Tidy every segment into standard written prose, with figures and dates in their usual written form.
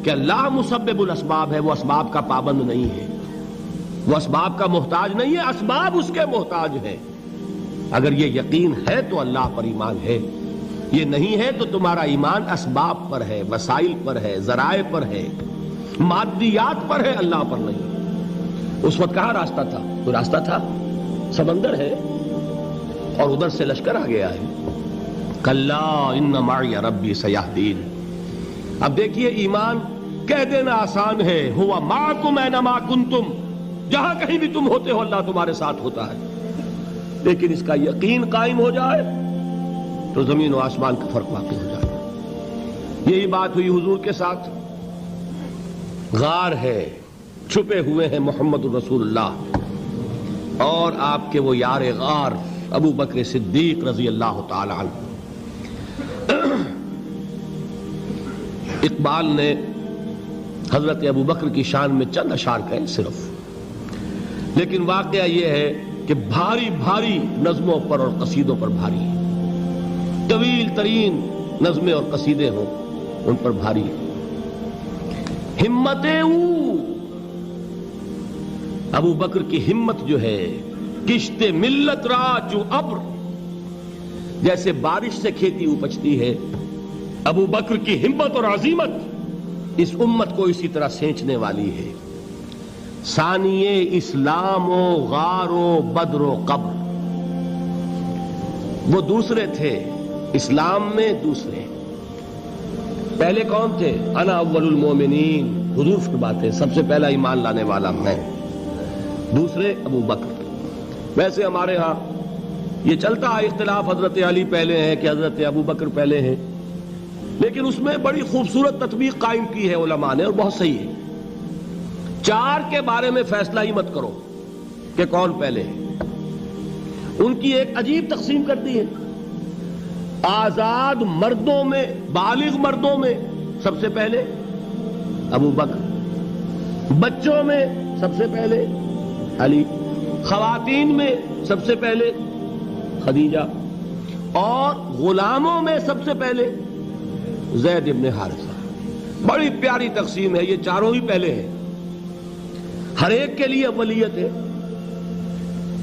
کہ اللہ مسبب الاسباب ہے، وہ اسباب کا پابند نہیں ہے، وہ اسباب کا محتاج نہیں ہے، اسباب اس کے محتاج ہیں۔ اگر یہ یقین ہے تو اللہ پر ایمان ہے، یہ نہیں ہے تو تمہارا ایمان اسباب پر ہے، وسائل پر ہے، ذرائع پر ہے، مادیات پر ہے، اللہ پر نہیں۔ اس وقت کہاں راستہ تھا؟ کوئی راستہ تھا؟ سمندر ہے اور ادھر سے لشکر آ گیا ہے۔ کلا ان معی ربی سیہدین۔ اب دیکھیے ایمان کہہ دینا آسان ہے، ہوا معکم اینما کنتم، جہاں کہیں بھی تم ہوتے ہو اللہ تمہارے ساتھ ہوتا ہے، لیکن اس کا یقین قائم ہو جائے تو زمین و آسمان کا فرق واقع ہو جائے۔ یہی بات ہوئی حضور کے ساتھ۔ غار ہے، چھپے ہوئے ہیں محمد الرسول اللہ اور آپ کے وہ یار غار ابو بکر صدیق رضی اللہ تعالی عنہ۔ اقبال نے حضرت ابو بکر کی شان میں چند اشعار کہے صرف، لیکن واقعہ یہ ہے کہ بھاری بھاری نظموں پر اور قصیدوں پر بھاری ہے، طویل ترین نظمیں اور قصیدے ہوں ان پر بھاری ہے۔ ہمت ابو بکر کی ہمت جو ہے، کشت ملت را جو ابر، جیسے بارش سے کھیتی اپجتی ہے، ابو بکر کی ہمت اور عزیمت اس امت کو اسی طرح سینچنے والی ہے۔ ثانیے اسلام و غار و بدر و قبر، وہ دوسرے تھے اسلام میں، دوسرے پہلے کون تھے؟ انا اول المومنین، حضور فرماتے ہیں سب سے پہلا ایمان لانے والا میں، دوسرے ابو بکر۔ ویسے ہمارے ہاں یہ چلتا ہے اختلاف، حضرت علی پہلے ہیں کہ حضرت ابو بکر پہلے ہیں، لیکن اس میں بڑی خوبصورت تطبیق قائم کی ہے علماء نے اور بہت صحیح ہے۔ چار کے بارے میں فیصلہ ہی مت کرو کہ کون پہلے ہے، ان کی ایک عجیب تقسیم کر دی ہے۔ آزاد مردوں میں، بالغ مردوں میں سب سے پہلے ابو بکر، بچوں میں سب سے پہلے علی، خواتین میں سب سے پہلے خدیجہ، اور غلاموں میں سب سے پہلے زید ابن حارثہ۔ بڑی پیاری تقسیم ہے، یہ چاروں ہی پہلے ہیں، ہر ایک کے لیے اولیت ہے۔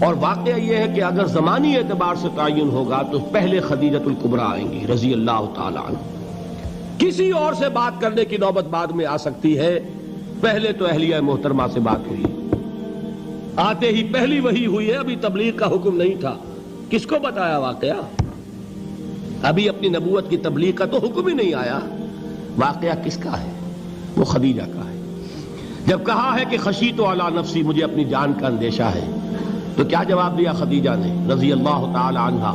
اور واقعہ یہ ہے کہ اگر زمانی اعتبار سے تعین ہوگا تو پہلے خدیجۃ الکبریٰ آئیں گی رضی اللہ تعالی عنہ، کسی اور سے بات کرنے کی نوبت بعد میں آ سکتی ہے، پہلے تو اہلیہ محترمہ سے بات ہوئی، آتے ہی پہلی وحی ہوئی ہے، ابھی تبلیغ کا حکم نہیں تھا۔ کس کو بتایا واقعہ؟ ابھی اپنی نبوت کی تبلیغ کا تو حکم ہی نہیں آیا۔ واقعہ کس کا ہے؟ وہ خدیجہ کا ہے۔ جب کہا ہے کہ خشیت علی نفسی، مجھے اپنی جان کا اندیشہ ہے، تو کیا جواب دیا خدیجہ نے رضی اللہ تعالی عنہا؟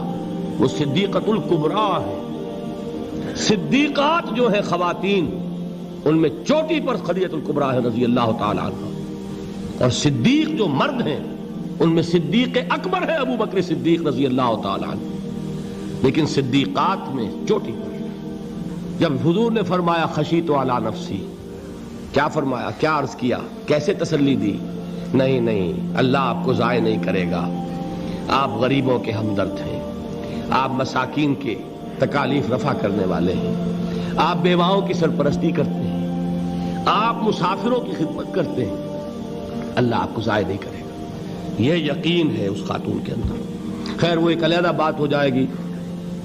وہ صدیقۃ الکبریٰ ہے۔ صدیقات جو ہیں خواتین، ان میں چوٹی پر خدیجۃ الکبریٰ ہے رضی اللہ تعالی عنہا، اور صدیق جو مرد ہیں ان میں صدیق اکبر ہے ابو بکر صدیق رضی اللہ تعالی عنہ، لیکن صدیقات میں چوٹی پر۔ جب حضور نے فرمایا خشیت علی نفسی، کیا فرمایا، کیا عرض کیا، کیسے تسلی دی؟ نہیں نہیں، اللہ آپ کو ضائع نہیں کرے گا، آپ غریبوں کے ہمدرد ہیں، آپ مساکین کے تکالیف رفع کرنے والے ہیں، آپ بیواؤں کی سرپرستی کرتے ہیں، آپ مسافروں کی خدمت کرتے ہیں، اللہ آپ کو ضائع نہیں کرے گا۔ یہ یقین ہے اس خاتون کے اندر۔ خیر وہ ایک علیحدہ بات ہو جائے گی۔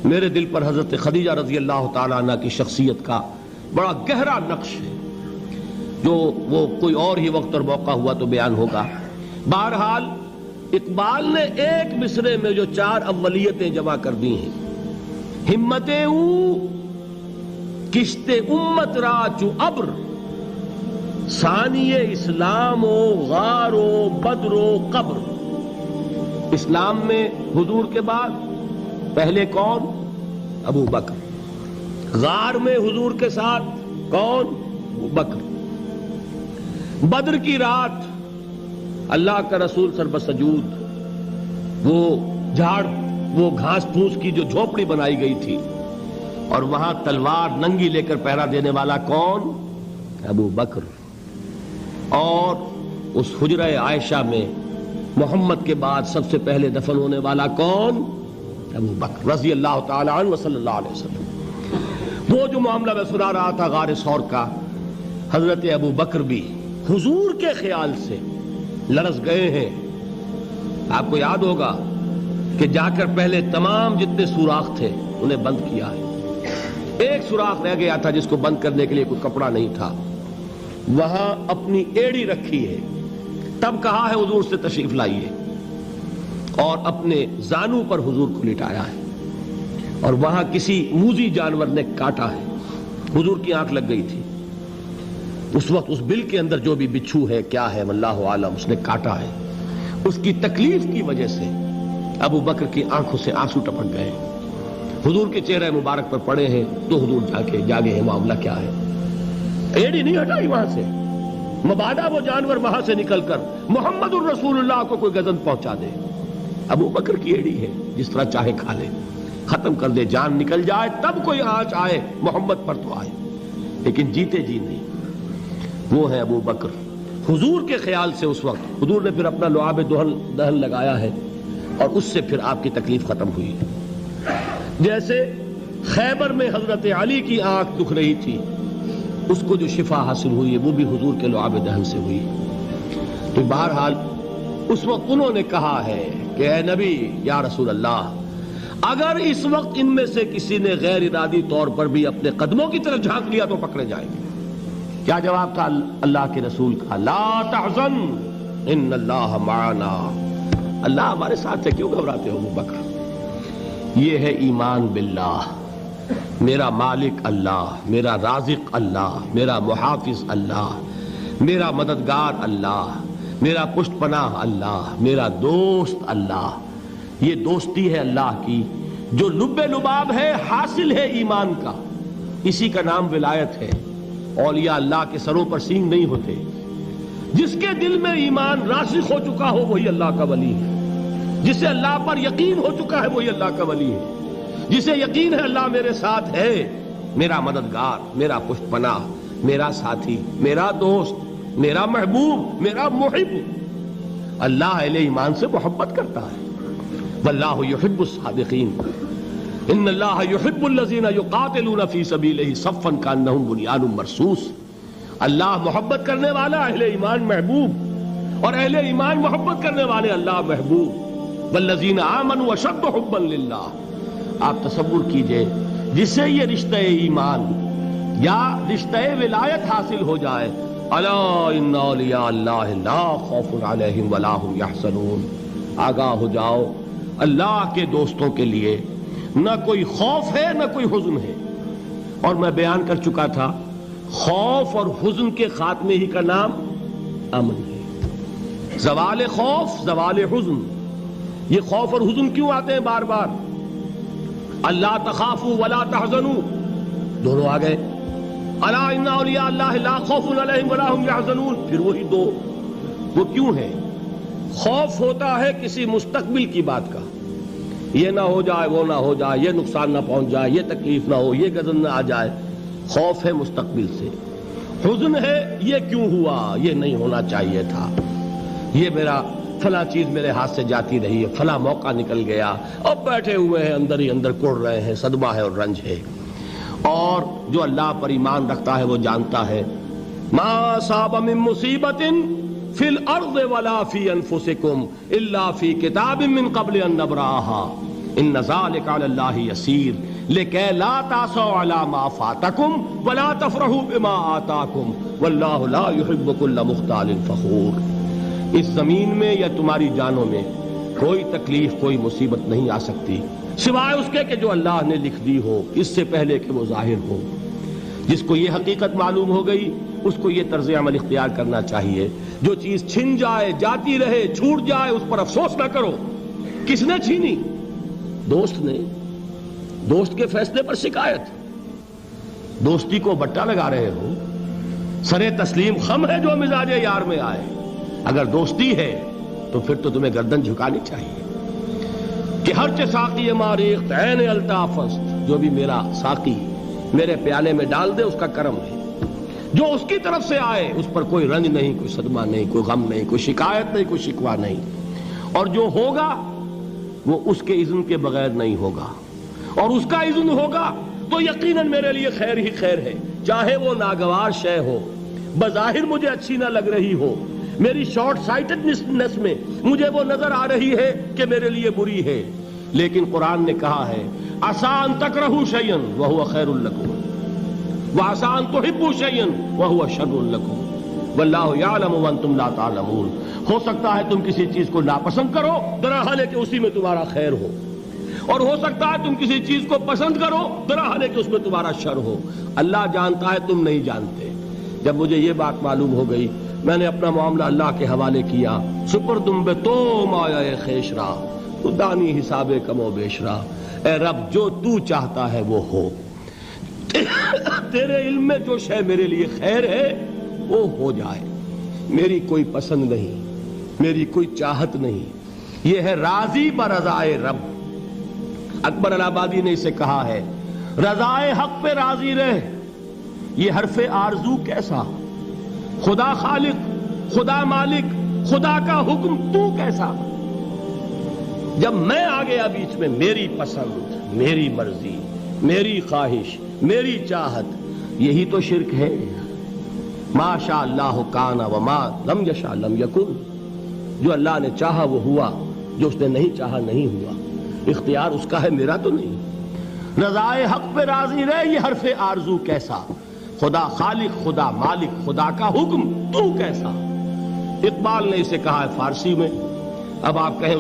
میرے دل پر حضرت خدیجہ رضی اللہ تعالیٰ عنہ کی شخصیت کا بڑا گہرا نقش ہے، جو وہ کوئی اور ہی وقت اور موقع ہوا تو بیان ہوگا۔ بہرحال اقبال نے ایک مصرے میں جو چار اولیتیں جمع کر دی ہیں، ہمتیں کشت امت را چو ابر، ثانی اسلام و غار و بدر و قبر۔ اسلام میں حضور کے بعد پہلے کون؟ ابو بکر۔ غار میں حضور کے ساتھ کون؟ ابو بکر۔ بدر کی رات اللہ کا رسول سر بسجود، وہ جھاڑ، وہ گھاس پھوس کی جو جھوپڑی بنائی گئی تھی، اور وہاں تلوار ننگی لے کر پہرا دینے والا کون؟ ابو بکر۔ اور اس حجرہ عائشہ میں محمد کے بعد سب سے پہلے دفن ہونے والا کون؟ ابو بکر رضی اللہ تعالی عنہ صلی اللہ علیہ وسلم۔ وہ جو معاملہ میں سنا رہا تھا غار ثور کا، حضرت ابو بکر بھی حضور کے خیال سے لرز گئے ہیں. آپ کو یاد ہوگا کہ جا کر پہلے تمام جتنے سوراخ تھے انہیں بند کیا ہے. ایک سوراخ رہ گیا تھا جس کو بند کرنے کے لیے کوئی کپڑا نہیں تھا. وہاں اپنی ایڑی رکھی ہے. تب کہا ہے حضور سے تشریف لائیے, اور اپنے زانو پر حضور کو لٹایا ہے. اور وہاں کسی موذی جانور نے کاٹا ہے. حضور کی آنکھ لگ گئی تھی. اس وقت اس بل کے اندر جو بھی بچھو ہے کیا ہے واللہ عالم, اس نے کاٹا ہے. اس کی تکلیف کی وجہ سے ابو بکر کی آنکھوں سے آنسو ٹپک گئے. حضور کے چہرے مبارک پر پڑے ہیں تو حضور جاگے ہیں معاملہ کیا ہے. ایڑی نہیں ہٹائی وہاں سے, مبادا وہ جانور وہاں سے نکل کر محمد الرسول اللہ کو کوئی گزن پہنچا دے. ابو بکر کی ایڑی ہے, جس طرح چاہے کھا لے, ختم کر دے, جان نکل جائے تب کوئی آنچ آئے محمد پر تو آئے, لیکن جیتے جی نہیں. وہ ہے ابو بکر. حضور کے خیال سے اس وقت حضور نے پھر اپنا لعاب دہن لگایا ہے, اور اس سے پھر آپ کی تکلیف ختم ہوئی. جیسے خیبر میں حضرت علی کی آنکھ دکھ رہی تھی, اس کو جو شفا حاصل ہوئی وہ بھی حضور کے لعاب دہن سے ہوئی. تو بہرحال اس وقت انہوں نے کہا ہے کہ اے نبی یا رسول اللہ, اگر اس وقت ان میں سے کسی نے غیر ارادی طور پر بھی اپنے قدموں کی طرف جھانک لیا تو پکڑے جائیں گے. کیا جواب تھا اللہ کے رسول کا؟ لا تحزن ان اللہ معنا. اللہ ہمارے ساتھ ہے, کیوں گھبراتے ہو ابو بکر؟ یہ ہے ایمان باللہ. میرا مالک اللہ, میرا رازق اللہ, میرا محافظ اللہ, میرا مددگار اللہ, میرا پشت پناہ اللہ, میرا دوست اللہ. یہ دوستی ہے اللہ کی جو لب لباب ہے, حاصل ہے ایمان کا. اسی کا نام ولایت ہے. اولیاء اللہ کے سروں پر سینگ نہیں ہوتے. جس کے دل میں ایمان راسخ ہو چکا ہو وہی اللہ کا ولی ہے. جسے اللہ پر یقین ہو چکا ہے وہی اللہ کا ولی ہے. جسے یقین ہے اللہ میرے ساتھ ہے, میرا مددگار, میرا پشت پناہ, میرا ساتھی, میرا دوست, میرا محبوب, میرا محب. اللہ اہل ایمان سے محبت کرتا ہے. واللہ یحب الصادقین. ان اللہ یحب الذین یقاتلون فی سبیلہ صفا کانہم بنیان مرصوص. اللہ محبت کرنے والا, اہل ایمان محبوب, اور اہل ایمان محبت کرنے والے اللہ محبوب. والذین آمنوا اشد حبا للہ. آپ تصور کیجئے جسے یہ رشتہ ایمان یا رشتہ ولایت حاصل ہو جائے, الا ان اولیاء اللہ لا خوف علیہم ولا هم یحزنون. آگاہ ہو جاؤ, اللہ کے دوستوں کے لیے نہ کوئی خوف ہے نہ کوئی حزن ہے. اور میں بیان کر چکا تھا, خوف اور حزن کے خاتمے ہی کا نام امن ہے. زوال خوف, زوال حزن. یہ خوف اور حزن کیوں آتے ہیں بار بار؟ اللہ تخافوا ولا تحزنوا, دونوں آ گئے. الا ان اولیاء اللہ لا خوف علیہم ولا هم یحزنون, پھر وہی دو. وہ کیوں ہے؟ خوف ہوتا ہے کسی مستقبل کی بات کا, یہ نہ ہو جائے, وہ نہ ہو جائے, یہ نقصان نہ پہنچ جائے, یہ تکلیف نہ ہو, یہ غضب نہ آ جائے. خوف ہے مستقبل سے. حزن ہے یہ کیوں ہوا, یہ نہیں ہونا چاہیے تھا, یہ میرا فلاں چیز میرے ہاتھ سے جاتی رہی ہے, فلاں موقع نکل گیا, اب بیٹھے ہوئے ہیں اندر ہی اندر کڑ رہے ہیں, صدمہ ہے اور رنج ہے. اور جو اللہ پر ایمان رکھتا ہے وہ جانتا ہے ما اصاب من مصیبت فی الارض ولا فی انفسکم الا فی کتاب من قبل ان نبرأها ان ذلک علی اللہ یسیر لکی لا تعصوا علی ما فاتکم ولا تفرحوا بما آتاکم واللہ لا يحب كل مختال فخور. اس زمین میں یا تمہاری جانوں میں کوئی تکلیف, کوئی مصیبت نہیں آ سکتی سوائے اس کے کہ جو اللہ نے لکھ دی ہو, اس سے پہلے کہ وہ ظاہر ہو. جس کو یہ حقیقت معلوم ہو گئی اس کو یہ طرز عمل اختیار کرنا چاہیے. جو چیز چھن جائے, جاتی رہے, چھوٹ جائے, اس پر افسوس نہ کرو. کس نے چھینی؟ دوست نے. دوست کے فیصلے پر شکایت. دوستی کو بٹا لگا رہے ہو, سرے تسلیم خم ہے جو مزاج یار میں آئے. اگر دوستی ہے تو پھر تو تمہیں گردن جھکانی چاہیے کہ ہر چہ ساقی ماریخت عین الطافست, جو بھی میرا ساقی میرے پیالے میں ڈال دے اس کا کرم ہے. جو اس کی طرف سے آئے اس پر کوئی رنج نہیں, کوئی صدمہ نہیں, کوئی غم نہیں, کوئی شکایت نہیں, کوئی شکوہ نہیں. اور جو ہوگا وہ اس کے اذن کے بغیر نہیں ہوگا, اور اس کا اذن ہوگا تو یقیناً میرے لیے خیر ہی خیر ہے, چاہے وہ ناگوار شے ہو, بظاہر مجھے اچھی نہ لگ رہی ہو، میری شارٹ سائٹڈنس میں مجھے وہ نظر آ رہی ہے کہ میرے لیے بری ہے، لیکن قرآن نے کہا ہے عسیٰ ان تکرہوا شیئا وہو خیر لکم وعسیٰ ان تحبوا شیئا وہو شر لکم واللہ یعلم وانتم لا تعلمون۔ ہو سکتا ہے تم کسی چیز کو ناپسند کرو، درحال ہے کہ اسی میں تمہارا خیر ہو، اور ہو سکتا ہے تم کسی چیز کو پسند کرو، درحال ہے کہ اس میں تمہارا شر ہو۔ اللہ جانتا ہے، تم نہیں جانتے۔ جب مجھے یہ بات معلوم ہو گئی، میں نے اپنا معاملہ اللہ کے حوالے کیا۔ سپردم بے تو مایا خیش را تو دانی حساب کم و بیش را۔ اے رب، جو تو چاہتا ہے وہ ہو، تیرے علم میں جو شے میرے لیے خیر ہے وہ ہو جائے، میری کوئی پسند نہیں، میری کوئی چاہت نہیں، یہ ہے راضی برضائے رب۔ اکبر الہٰبادی نے اسے کہا ہے رضائے حق پہ راضی رہ، یہ حرف آرزو کیسا، خدا خالق، خدا مالک، خدا کا حکم تو کیسا۔ جب میں آ گیا بیچ میں، میری پسند، میری مرضی، میری خواہش، میری چاہت، یہی تو شرک ہے۔ ما شاء اللہ کان وما لم یشاء لم یکن، جو اللہ نے چاہا وہ ہوا، جو اس نے نہیں چاہا نہیں ہوا، اختیار اس کا ہے، میرا تو نہیں۔ رضائے حق پہ راضی رہ، یہ حرف آرزو کیسا، خدا خالق، خدا مالک، خدا کا حکم تو کیسا۔ اقبال نے اسے کہا ہے فارسی میں، اب آپ کہیں